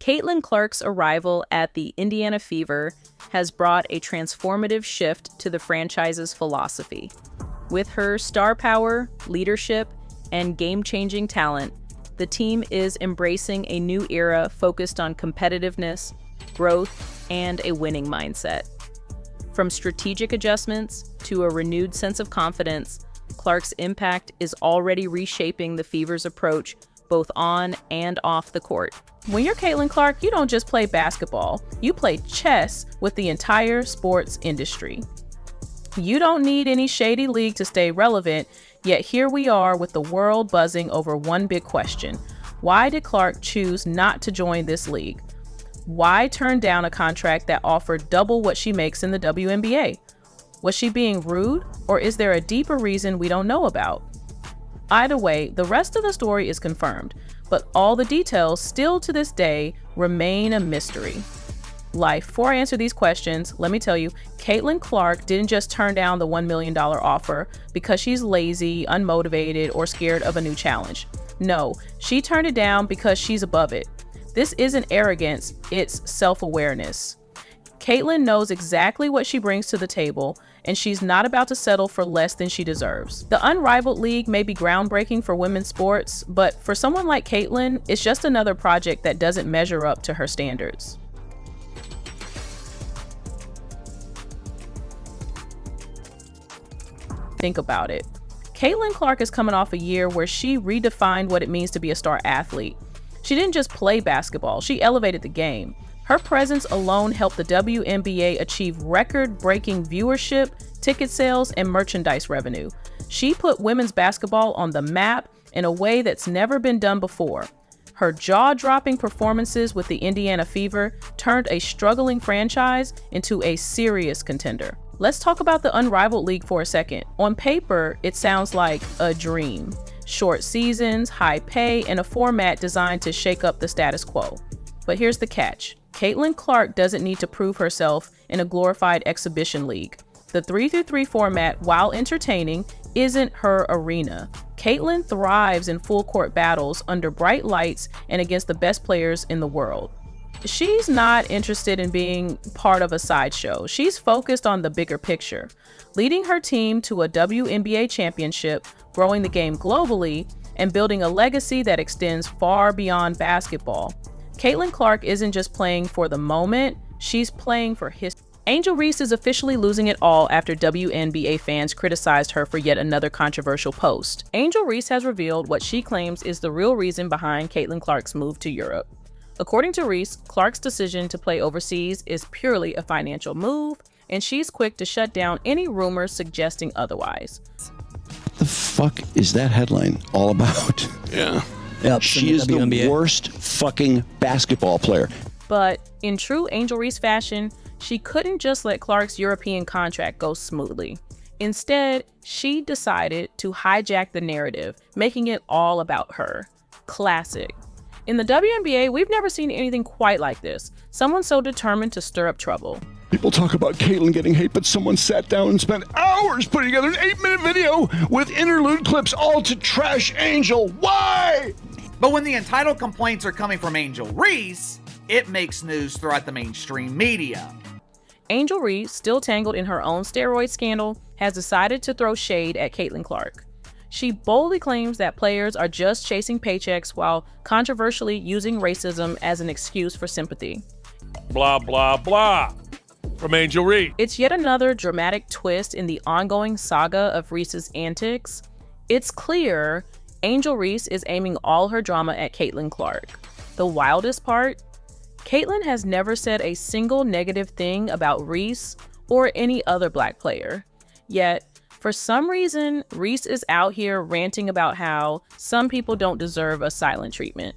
Caitlin Clark's arrival at the Indiana Fever has brought a transformative shift to the franchise's philosophy. With her star power, leadership, and game-changing talent, the team is embracing a new era focused on competitiveness, growth, and a winning mindset. From strategic adjustments to a renewed sense of confidence, Clark's impact is already reshaping the Fever's approach both on and off the court. When you're Caitlin Clark, you don't just play basketball, you play chess with the entire sports industry. You don't need any shady league to stay relevant, yet here we are with the world buzzing over one big question. Why did Clark choose not to join this league? Why turn down a contract that offered double what she makes in the WNBA? Was she being rude, or is there a deeper reason we don't know about? Either way, the rest of the story is confirmed, but all the details still to this day remain a mystery. Before I answer these questions, let me tell you, Caitlin Clark didn't just turn down the $1 million offer because she's lazy, unmotivated, or scared of a new challenge. No, she turned it down because she's above it. This isn't arrogance, it's self-awareness. Caitlin knows exactly what she brings to the table, and she's not about to settle for less than she deserves. The Unrivaled League may be groundbreaking for women's sports, but for someone like Caitlin, it's just another project that doesn't measure up to her standards. Think about it. Caitlin Clark is coming off a year where she redefined what it means to be a star athlete. She didn't just play basketball, she elevated the game. Her presence alone helped the WNBA achieve record-breaking viewership, ticket sales, and merchandise revenue. She put women's basketball on the map in a way that's never been done before. Her jaw-dropping performances with the Indiana Fever turned a struggling franchise into a serious contender. Let's talk about the Unrivaled League for a second. On paper, it sounds like a dream. Short seasons, high pay, and a format designed to shake up the status quo. But here's the catch. Caitlin Clark doesn't need to prove herself in a glorified exhibition league. The 3-3 format, while entertaining, isn't her arena. Caitlin thrives in full-court battles under bright lights and against the best players in the world. She's not interested in being part of a sideshow. She's focused on the bigger picture, leading her team to a WNBA championship, growing the game globally, and building a legacy that extends far beyond basketball. Caitlin Clark isn't just playing for the moment, she's playing for history. Angel Reese is officially losing it all after WNBA fans criticized her for yet another controversial post. Angel Reese has revealed what she claims is the real reason behind Caitlin Clark's move to Europe. According to Reese, Clark's decision to play overseas is purely a financial move, and she's quick to shut down any rumors suggesting otherwise. What the fuck is that headline all about? Yeah. Yep, She is the worst fucking basketball player. But in true Angel Reese fashion, she couldn't just let Clark's European contract go smoothly. Instead, she decided to hijack the narrative, making it all about her. Classic. In the WNBA, we've never seen anything quite like this. Someone so determined to stir up trouble. People talk about Caitlin getting hate, but someone sat down and spent hours putting together an 8-minute video with interlude clips all to trash Angel. Why? But when the entitled complaints are coming from Angel Reese, it makes news throughout the mainstream media. Angel Reese, still tangled in her own steroid scandal, has decided to throw shade at Caitlin Clark. She boldly claims that players are just chasing paychecks while controversially using racism as an excuse for sympathy. Blah, blah, blah. From Angel Reese. It's yet another dramatic twist in the ongoing saga of Reese's antics. It's clear Angel Reese is aiming all her drama at Caitlin Clark. The wildest part? Caitlin has never said a single negative thing about Reese or any other Black player. Yet, for some reason, Reese is out here ranting about how some people don't deserve a silent treatment,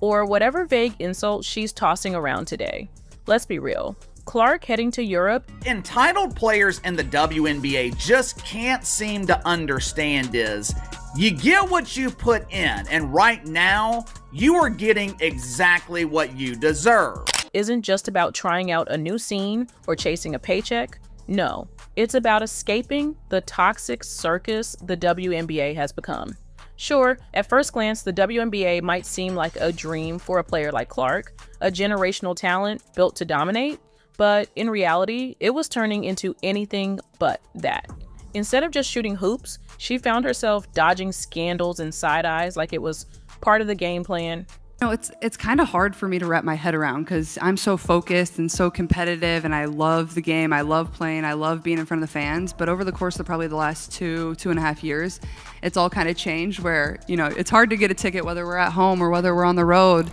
or whatever vague insult she's tossing around today. Let's be real. Clark heading to Europe? Entitled players in the WNBA just can't seem to understand is, you get what you put in, and right now, you are getting exactly what you deserve. Isn't just about trying out a new scene or chasing a paycheck. No, it's about escaping the toxic circus the WNBA has become. Sure, at first glance, the WNBA might seem like a dream for a player like Clark, a generational talent built to dominate, but in reality, it was turning into anything but that. Instead of just shooting hoops, she found herself dodging scandals and side eyes like it was part of the game plan. It's kind of hard for me to wrap my head around because I'm so focused and so competitive, and I love the game. I love playing. I love being in front of the fans. But over the course of probably the last 2.5 years, it's all kind of changed where, it's hard to get a ticket whether we're at home or whether we're on the road.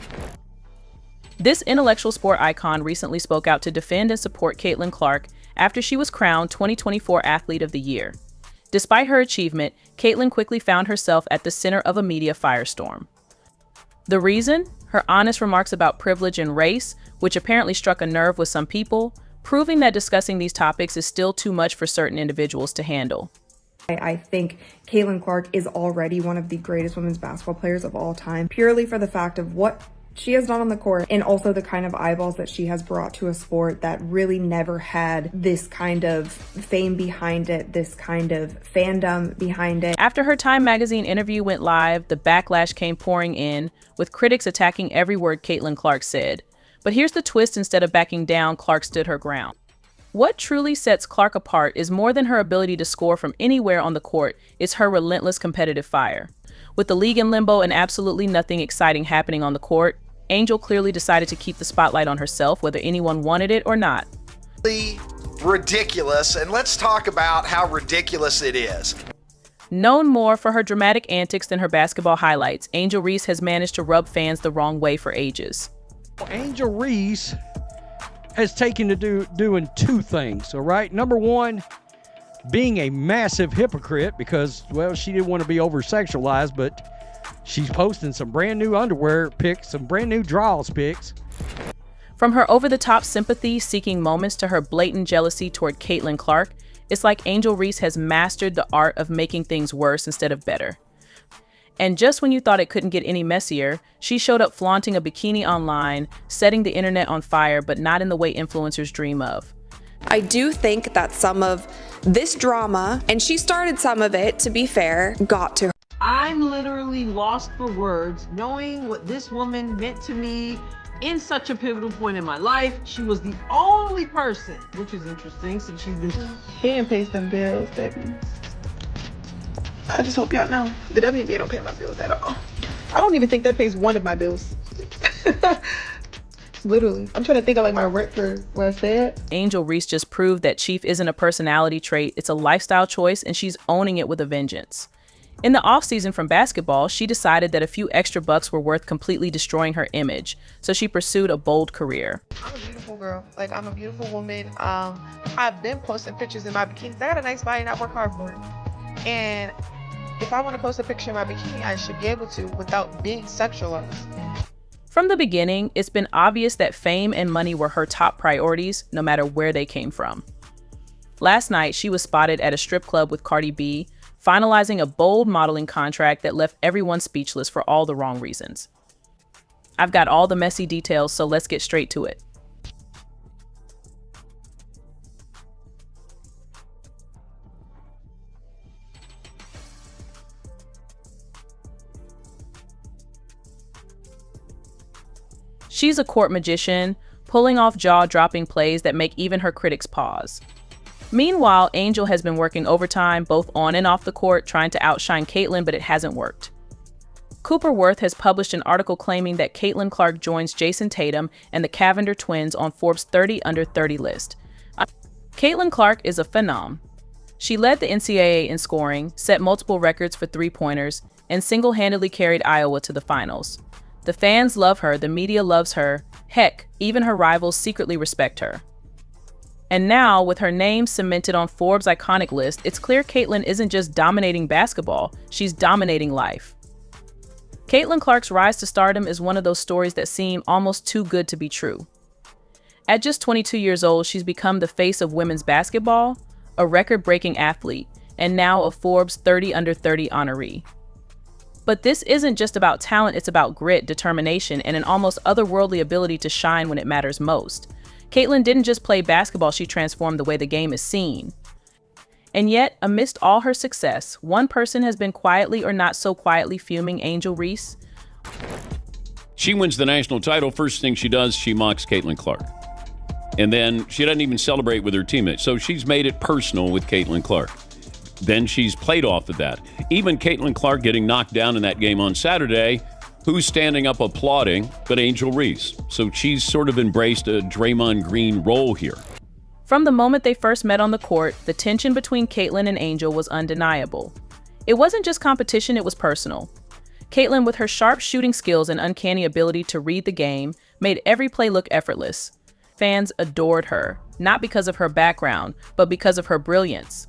This intellectual sport icon recently spoke out to defend and support Caitlin Clark after she was crowned 2024 Athlete of the Year. Despite her achievement, Caitlin quickly found herself at the center of a media firestorm. The reason? Her honest remarks about privilege and race, which apparently struck a nerve with some people, proving that discussing these topics is still too much for certain individuals to handle. I think Caitlin Clark is already one of the greatest women's basketball players of all time, purely for the fact of what she has done on the court and also the kind of eyeballs that she has brought to a sport that really never had this kind of fame behind it, this kind of fandom behind it. After her Time magazine interview went live, the backlash came pouring in, with critics attacking every word Caitlin Clark said. But here's the twist: instead of backing down, Clark stood her ground. What truly sets Clark apart is more than her ability to score from anywhere on the court, it's her relentless competitive fire. With the league in limbo and absolutely nothing exciting happening on the court, Angel clearly decided to keep the spotlight on herself, whether anyone wanted it or not. Ridiculous, and let's talk about how ridiculous it is. Known more for her dramatic antics than her basketball highlights, Angel Reese has managed to rub fans the wrong way for ages. Angel Reese has taken to doing two things, all right? Number one, being a massive hypocrite because, well, she didn't want to be over-sexualized, but she's posting some brand new underwear pics, some brand new draws pics. From her over-the-top sympathy-seeking moments to her blatant jealousy toward Caitlin Clark, it's like Angel Reese has mastered the art of making things worse instead of better. And just when you thought it couldn't get any messier, she showed up flaunting a bikini online, setting the internet on fire, but not in the way influencers dream of. I do think that some of this drama, and she started some of it, to be fair, got to her. I'm literally lost for words knowing what this woman meant to me in such a pivotal point in my life. She was the only person, which is interesting since she's been hand pays them bills, baby. I just hope y'all know the WNBA don't pay my bills at all. I don't even think that pays one of my bills. Literally. I'm trying to think of like my rent for where I stay at. Angel Reese just proved that Chief isn't a personality trait, it's a lifestyle choice, and she's owning it with a vengeance. In the offseason from basketball, she decided that a few extra bucks were worth completely destroying her image, so she pursued a bold career. I'm a beautiful girl. Like, I'm a beautiful woman. I've been posting pictures in my bikinis. I got a nice body and I work hard for it. And if I want to post a picture in my bikini, I should be able to without being sexualized. From the beginning, it's been obvious that fame and money were her top priorities, no matter where they came from. Last night, she was spotted at a strip club with Cardi B, finalizing a bold modeling contract that left everyone speechless for all the wrong reasons. I've got all the messy details, so let's get straight to it. She's a court magician, pulling off jaw-dropping plays that make even her critics pause. Meanwhile, Angel has been working overtime both on and off the court, trying to outshine Caitlin, but it hasn't worked. Cooper Worth has published an article claiming that Caitlin Clark joins Jason Tatum and the Cavender twins on Forbes' 30 Under 30 list. Caitlin Clark is a phenom. She led the NCAA in scoring, set multiple records for three-pointers, and single-handedly carried Iowa to the finals. The fans love her, the media loves her, heck, even her rivals secretly respect her. And now, with her name cemented on Forbes' iconic list, it's clear Caitlin isn't just dominating basketball, she's dominating life. Caitlin Clark's rise to stardom is one of those stories that seem almost too good to be true. At just 22 years old, she's become the face of women's basketball, a record-breaking athlete, and now a Forbes 30 Under 30 honoree. But this isn't just about talent, it's about grit, determination, and an almost otherworldly ability to shine when it matters most. Caitlin didn't just play basketball, she transformed the way the game is seen. And yet, amidst all her success, one person has been quietly or not so quietly fuming Angel Reese. She wins the national title. First thing she does, she mocks Caitlin Clark. And then she doesn't even celebrate with her teammates. So she's made it personal with Caitlin Clark. Then she's played off of that. Even Caitlin Clark getting knocked down in that game on Saturday, who's standing up applauding but Angel Reese? So she's sort of embraced a Draymond Green role here. From the moment they first met on the court, the tension between Caitlin and Angel was undeniable. It wasn't just competition, it was personal. Caitlin, with her sharp shooting skills and uncanny ability to read the game, made every play look effortless. Fans adored her, not because of her background, but because of her brilliance.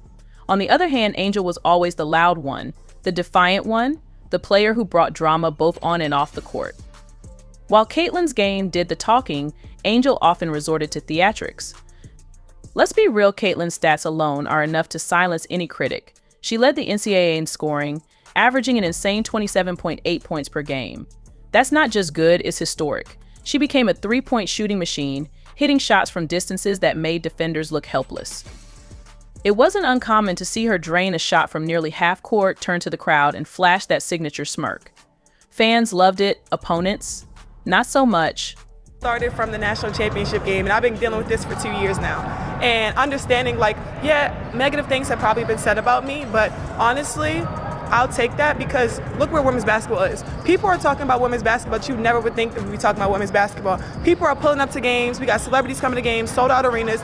On the other hand, Angel was always the loud one, the defiant one, the player who brought drama both on and off the court. While Caitlin's game did the talking, Angel often resorted to theatrics. Let's be real, Caitlin's stats alone are enough to silence any critic. She led the NCAA in scoring, averaging an insane 27.8 points per game. That's not just good, it's historic. She became a three-point shooting machine, hitting shots from distances that made defenders look helpless. It wasn't uncommon to see her drain a shot from nearly half court, turn to the crowd, and flash that signature smirk. Fans loved it, opponents, not so much. Started from the national championship game, and I've been dealing with this for 2 years now. And understanding, negative things have probably been said about me, but honestly, I'll take that because look where women's basketball is. People are talking about women's basketball, but you never would think that we'd be talking about women's basketball. People are pulling up to games. We got celebrities coming to games, sold out arenas,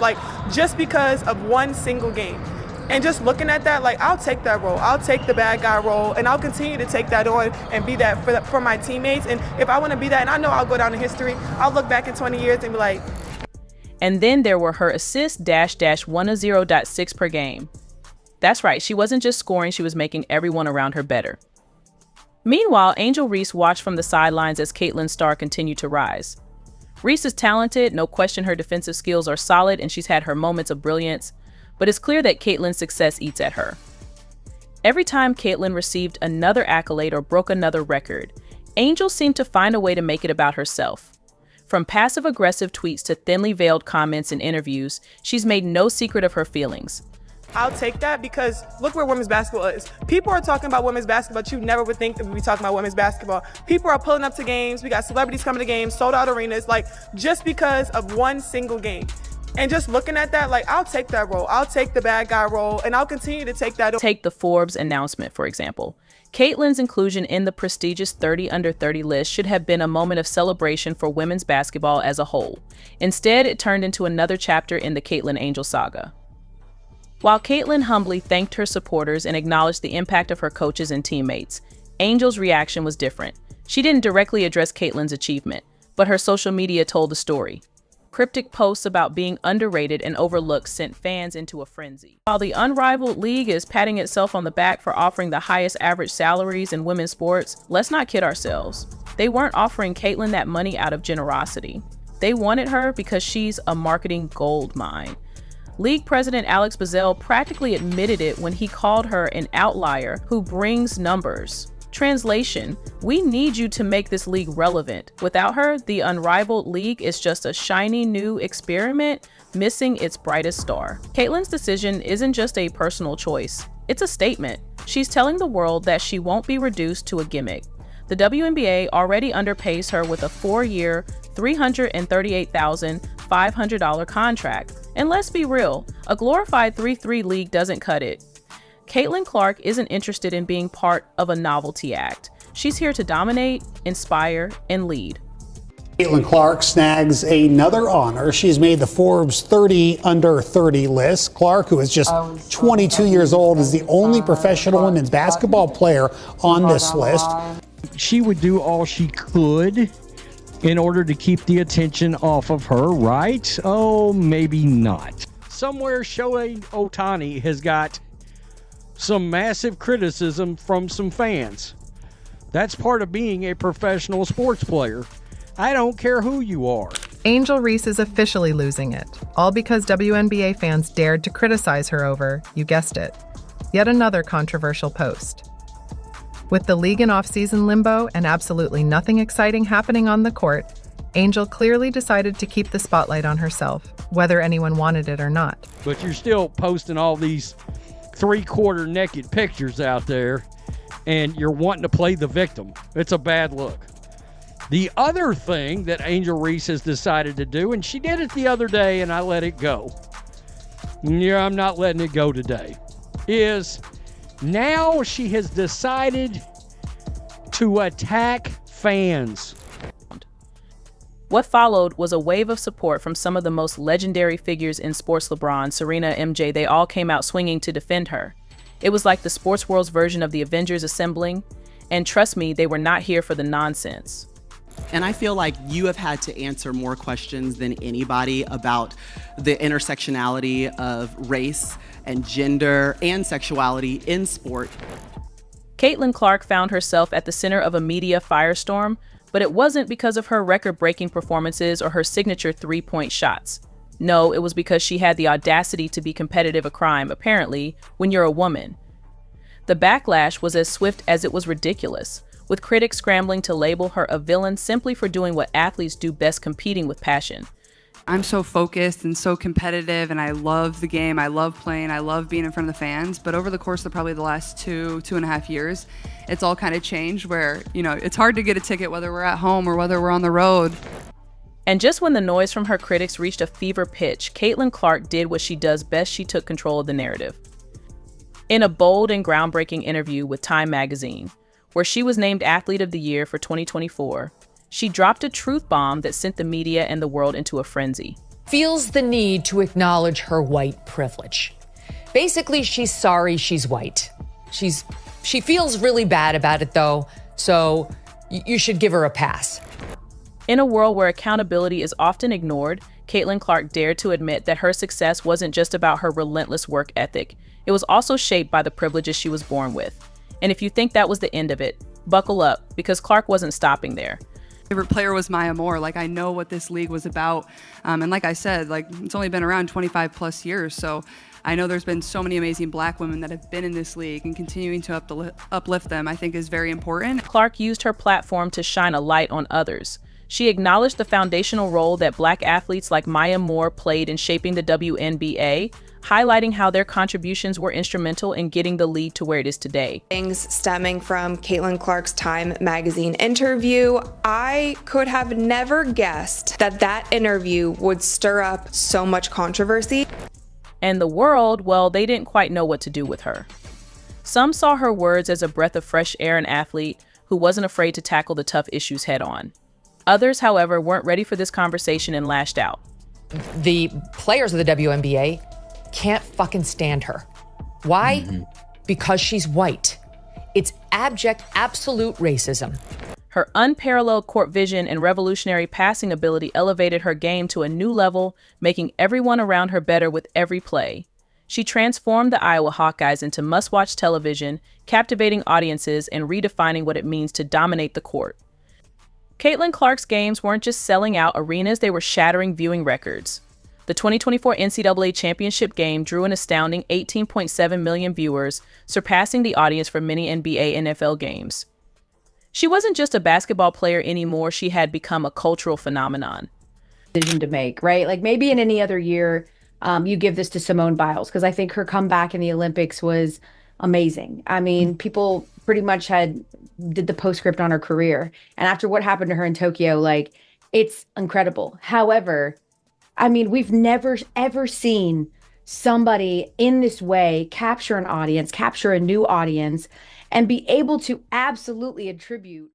just because of one single game. And just looking at that, I'll take that role. I'll take the bad guy role, and I'll continue to take that on and be that for my teammates. And if I want to be that, and I know I'll go down in history, I'll look back in 20 years and be like. And then there were her assists -100.6 per game. That's right, she wasn't just scoring, she was making everyone around her better. Meanwhile, Angel Reese watched from the sidelines as Caitlin's star continued to rise. Reese is talented, no question her defensive skills are solid, and she's had her moments of brilliance, but it's clear that Caitlin's success eats at her. Every time Caitlin received another accolade or broke another record, Angel seemed to find a way to make it about herself. From passive-aggressive tweets to thinly veiled comments in interviews, she's made no secret of her feelings. I'll take that because look where women's basketball is. People are talking about women's basketball, but you never would think that we'd be talking about women's basketball. People are pulling up to games. We got celebrities coming to games, sold out arenas, just because of one single game. And just looking at that, I'll take that role. I'll take the bad guy role, and I'll continue to take that. Take the Forbes announcement, for example. Caitlin's inclusion in the prestigious 30 under 30 list should have been a moment of celebration for women's basketball as a whole. Instead, it turned into another chapter in the Caitlin Angel saga. While Caitlin humbly thanked her supporters and acknowledged the impact of her coaches and teammates, Angel's reaction was different. She didn't directly address Caitlin's achievement, but her social media told the story. Cryptic posts about being underrated and overlooked sent fans into a frenzy. While the unrivaled league is patting itself on the back for offering the highest average salaries in women's sports, let's not kid ourselves. They weren't offering Caitlin that money out of generosity. They wanted her because she's a marketing gold mine. League president Alex Bazell practically admitted it when he called her an outlier who brings numbers. Translation, we need you to make this league relevant. Without her, the unrivaled league is just a shiny new experiment missing its brightest star. Caitlin's decision isn't just a personal choice. It's a statement. She's telling the world that she won't be reduced to a gimmick. The WNBA already underpays her with a 4-year, $338,500 contract. And let's be real, a glorified 3-3 league doesn't cut it. Caitlin Clark isn't interested in being part of a novelty act. She's here to dominate, inspire, and lead. Caitlin Clark snags another honor. She's made the Forbes 30 under 30 list. Clark, who is just 22 years old, is the only professional women's basketball player on this list. She would do all she could in order to keep the attention off of her, right? Oh, maybe not. Somewhere Shohei Ohtani has got some massive criticism from some fans. That's part of being a professional sports player. I don't care who you are. Angel Reese is officially losing it, all because WNBA fans dared to criticize her over, you guessed it, yet another controversial post. With the league in off-season limbo and absolutely nothing exciting happening on the court, Angel clearly decided to keep the spotlight on herself, whether anyone wanted it or not. But you're still posting all these three-quarter naked pictures out there and you're wanting to play the victim. It's a bad look. The other thing that Angel Reese has decided to do, and she did it the other day and I let it go. Yeah, I'm not letting it go today. Is now she has decided to attack fans. What followed was a wave of support from some of the most legendary figures in sports. LeBron, Serena, MJ, they all came out swinging to defend her. It was like the sports world's version of the Avengers assembling, and trust me, they were not here for the nonsense. And I feel like you have had to answer more questions than anybody about the intersectionality of race and gender and sexuality in sport. Caitlin Clark found herself at the center of a media firestorm, but it wasn't because of her record-breaking performances or her signature three-point shots. No, it was because she had the audacity to be competitive a crime, apparently, when you're a woman. The backlash was as swift as it was ridiculous, with critics scrambling to label her a villain simply for doing what athletes do best, competing with passion. I'm so focused and so competitive, and I love the game. I love playing. I love being in front of the fans. But over the course of probably the last two and a half years, it's all kind of changed where, it's hard to get a ticket whether we're at home or whether we're on the road. And just when the noise from her critics reached a fever pitch, Caitlin Clark did what she does best. She took control of the narrative. In a bold and groundbreaking interview with Time magazine, where she was named Athlete of the Year for 2024, she dropped a truth bomb that sent the media and the world into a frenzy. Feels the need to acknowledge her white privilege. Basically, she's sorry she's white. She feels really bad about it, though, so you should give her a pass. In a world where accountability is often ignored, Caitlin Clark dared to admit that her success wasn't just about her relentless work ethic. It was also shaped by the privileges she was born with. And if you think that was the end of it, buckle up, because Clark wasn't stopping there. Favorite player was Maya Moore. I know what this league was about. And like I said, it's only been around 25 plus years. So I know there's been so many amazing black women that have been in this league, and continuing to uplift them, I think, is very important. Clark used her platform to shine a light on others. She acknowledged the foundational role that black athletes like Maya Moore played in shaping the WNBA, highlighting how their contributions were instrumental in getting the league to where it is today. Things stemming from Caitlin Clark's Time magazine interview, I could have never guessed that interview would stir up so much controversy. And the world, well, they didn't quite know what to do with her. Some saw her words as a breath of fresh air, an athlete who wasn't afraid to tackle the tough issues head on. Others, however, weren't ready for this conversation and lashed out. The players of the WNBA can't fucking stand her. Why? Because she's white. It's abject, absolute racism. Her unparalleled court vision and revolutionary passing ability elevated her game to a new level, making everyone around her better with every play. She transformed the Iowa Hawkeyes into must-watch television, captivating audiences and redefining what it means to dominate the court. Caitlin Clark's games weren't just selling out arenas, they were shattering viewing records. The 2024 NCAA Championship game drew an astounding 18.7 million viewers, surpassing the audience for many NBA and NFL games. She wasn't just a basketball player anymore, she had become a cultural phenomenon. Decision to make, right? Maybe in any other year, you give this to Simone Biles, because I think her comeback in the Olympics was amazing. I mean, people pretty much did the postscript on her career. And after what happened to her in Tokyo, it's incredible. However, I mean, we've never, ever seen somebody in this way capture an audience, capture a new audience, and be able to absolutely attribute